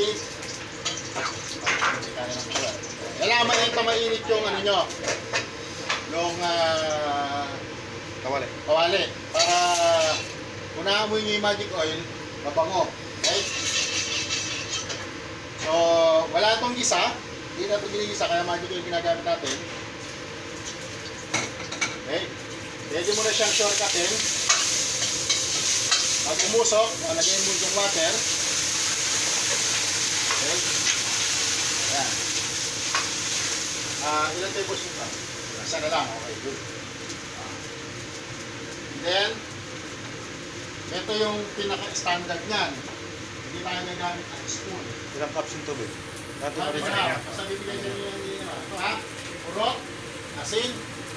ay kailangan mainit yung ano nyo, yung kawali para kung naamoy nyo yung magic oil, mabango. Okay? So, wala itong gisa, hindi na itong ginigisa, kaya magic oil ginagamit natin. Okay? Pwede mo na siyang shortcutin. Pag umusok, lagyan mo yung water. Okay? Ayan. Ilan tablespoon ka? Isa na lang. Okay, good. And then, ito yung pinaka-standard niyan. Hindi tayo nagamit ng spoon. Ilang cups yung tubig? Basta bibigyan niya yung ito ha. Purot, asin,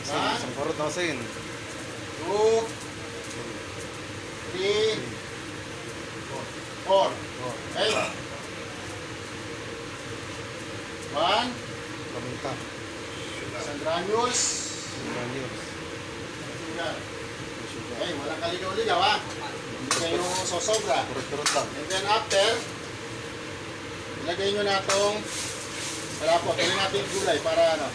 Isang purot na asin. 2, 3, 4. Okay. 1, Paminta. isang granules. Granules. Sugar. Okay, walang kaligaw-ligaw ha. Hindi kayo sosobra. Purot-purot lang. And then after, ilagay nyo na itong palapot. Ilagay natin yung gulay para ano.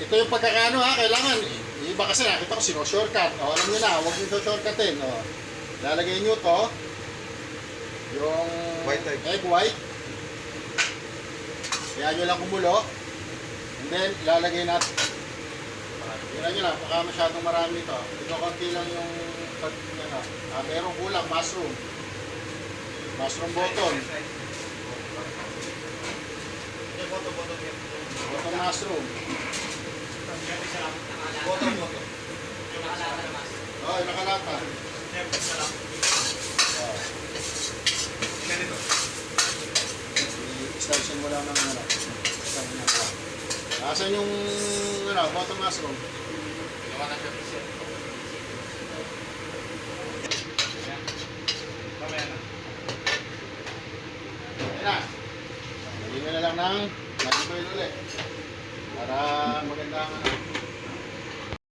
Ito yung pagkakano ha, kailangan iba kasi nakita ko sino-shortcut. O, alam nyo na, huwag nyo shortcutin. O, lalagay nyo to yung White egg. egg white. Kaya nyo lang kumulo. And then, ilalagay natin. Tingnan nyo lang, baka masyadong marami ito. Ito konti lang yung merong kulang, mushroom. Mushroom button. Button mushroom. Oh, yung nakalata. I-slice mo lang ng ano. Asan yung button mushroom? Ayan na. Lagyan na lang ng magic oil ulit. Para maganda ang ano.